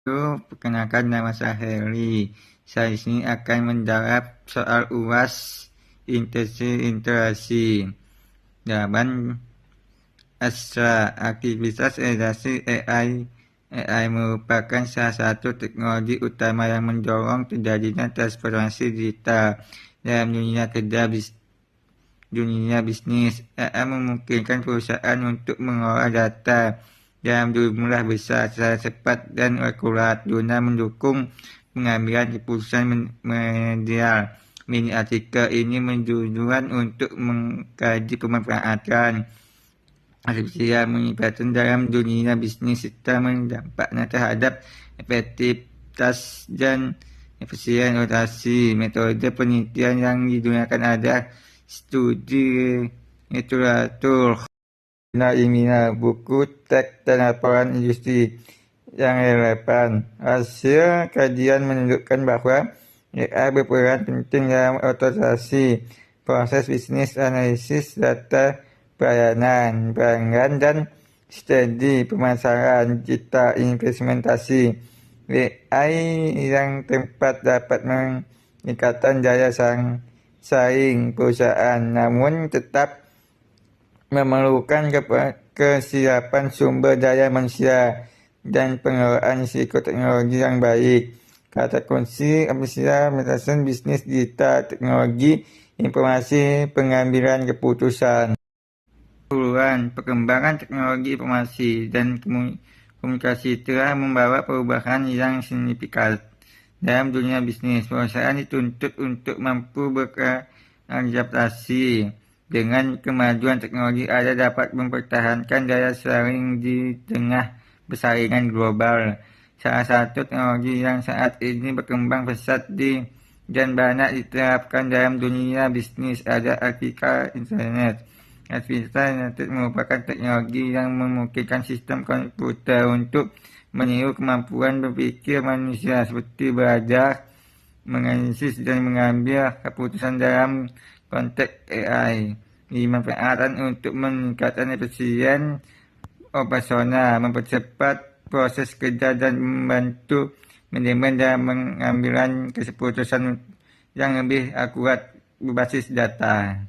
Perkenalkan, nama saya Heri. Saya di sini akan menjawab soal UAS interaksi. Jawaban Astra. Aktivitas realisasi AI merupakan salah satu teknologi utama yang mendorong terjadinya transformasi digital dalam dunia kerja dunia bisnis. AI memungkinkan perusahaan untuk mengolah data dalam jumlah besar secara cepat dan akurat guna mendukung pengambilan keputusan medial. Mini artikel ini bertujuan untuk mengkaji pemanfaatan artificial intelligence dalam dunia bisnis serta dampaknya terhadap efektivitas dan efisien operasi. Metode penelitian yang digunakan adalah studi literatur, ilmiah, buku, teks, dan laporan industri yang relevan. Hasil kajian menunjukkan bahwa AI berperan penting dalam otomatisasi proses bisnis, analisis data, pelayanan, pelanggan, dan strategi pemasaran digital. Implementasi AI yang tepat dapat meningkatkan daya saing perusahaan, namun tetap memerlukan kesiapan sumber daya manusia dan pengelolaan risiko teknologi yang baik. Kata kunci artificial intelligence, bisnis digital, teknologi informasi, pengambilan keputusan. Perkembangan teknologi informasi dan komunikasi telah membawa perubahan yang signifikan dalam dunia bisnis. Perusahaan dituntut untuk mampu beradaptasi dengan kemajuan teknologi agar dapat mempertahankan daya saing di tengah persaingan global. Salah satu teknologi yang saat ini berkembang pesat dan banyak diterapkan dalam dunia bisnis adalah artificial intelligence. Artificial intelligence merupakan teknologi yang memungkinkan sistem komputer untuk meniru kemampuan berpikir manusia seperti belajar, menganalisis, dan mengambil keputusan dalam konteks AI. Dimanfaatkan untuk meningkatkan efisien operasional, mempercepat proses kerja, dan membantu manajemen dalam mengambil keputusan yang lebih akurat berbasis data.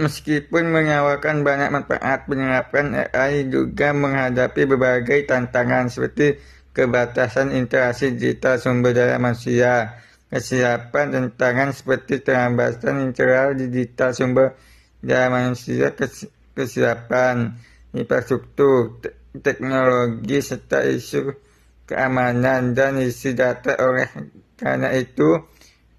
Meskipun menawarkan banyak manfaat, penerapan AI juga menghadapi berbagai tantangan seperti keterbatasan interaksi digital, sumber daya manusia, kesiapan tantangan seperti keterbatasan interaksi digital, sumber daya manusia, kesiapan infrastruktur, teknologi, serta isu keamanan dan isi data. Oleh karena itu,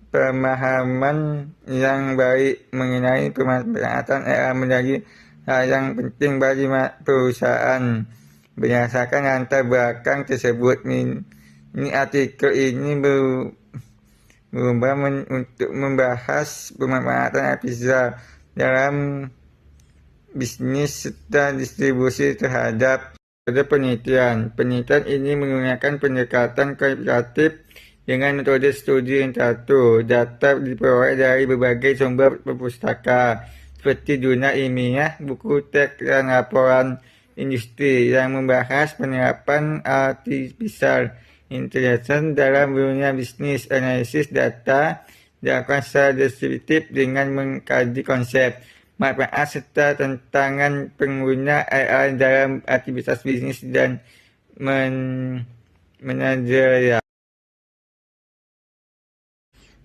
pemahaman yang baik mengenai pemanfaatan AI menjadi hal yang penting bagi perusahaan. Berdasarkan latar belakang tersebut, ini artikel ini berubah untuk membahas pemanfaatan artificial dalam bisnis serta distribusi terhadap penelitian. Penelitian ini menggunakan pendekatan kualitatif dengan metode studi literatur. Data diperoleh dari berbagai sumber perpustakaan seperti jurnal ilmiah, buku teks, dan laporan industri yang membahas penerapan artificial intelligence dalam dunia bisnis. Analisis data dilakukan secara deskriptif dengan mengkaji konsep, manfaat, serta tantangan pengguna AI dalam aktivitas bisnis dan manajerial.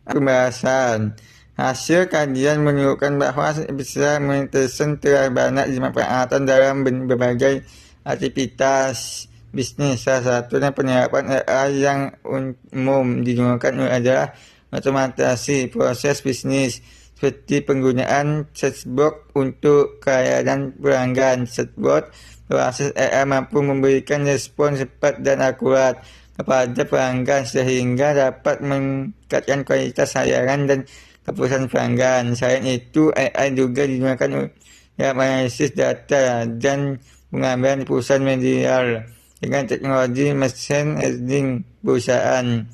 Pembahasan. Hasil kajian menunjukkan bahwa artificial intelligence telah banyak dimanfaatkan dalam berbagai aktivitas bisnis. Salah satunya penerapan AI yang umum digunakan adalah otomatisasi proses bisnis, seperti penggunaan chatbot untuk layanan pelanggan. Chatbot berbasis AI mampu memberikan respon cepat dan akurat kepada pelanggan sehingga dapat meningkatkan kualitas layanan dan keputusan pelanggan. Selain itu, AI juga digunakan dalam analisis data dan pengambilan keputusan medial. Dengan teknologi machine learning, perusahaan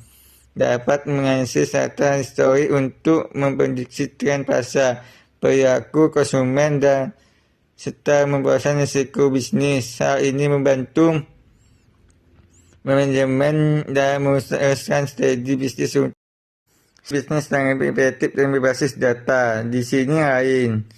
dapat menganalisis data histori untuk memprediksi tren pasar, perilaku konsumen, dan serta memperoleh risiko bisnis. Hal ini membantu manajemen dan mengusahakan strategi bisnis yang lebih efektif dan berbasis data. Di sini lain,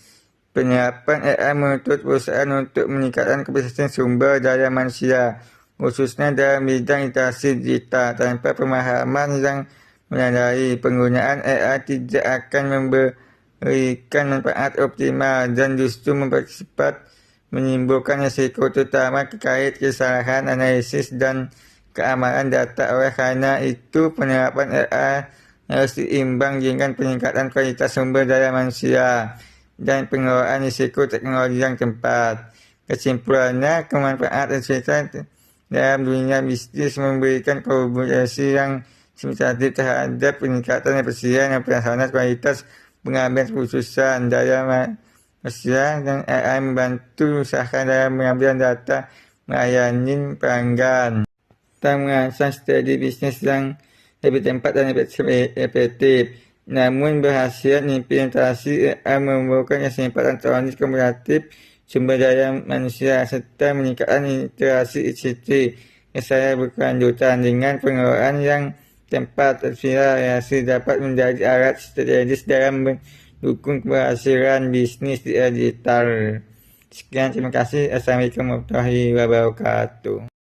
penerapan AI menuntut perusahaan untuk meningkatkan kapasitas sumber daya manusia, khususnya dalam bidang literasi digital. Tanpa pemahaman yang menyadari, penggunaan AI tidak akan memberikan manfaat optimal dan justru mempercepat menimbulkan risiko, terutama terkait kesalahan analisis dan keamanan data. Oleh karena itu, penerapan AI harus seimbang dengan peningkatan kualitas sumber daya manusia dan pengelolaan risiko teknologi yang tepat. Kesimpulannya, kemanfaatan digital dalam dunia bisnis memberikan kolaborasi yang simultanis terhadap peningkatan efisien dan operasional, kualitas pengambilan keputusan daya manusia, dan AI membantu usaha dalam pengambilan data melayani pelanggan. Kita merancang strategi bisnis yang lebih tepat dan efektif. Namun berhasil implementasi AI membutuhkan kesempatan elektronik komunikatif, sumber daya manusia, serta meningkatkan interaksi ICT. Saya berkelanjutan dengan pengelolaan yang tepat, akselerasi dapat menjadi alat strategis dalam mendukung keberhasilan bisnis digital. Sekian, terima kasih. Assalamualaikum warahmatullahi wabarakatuh.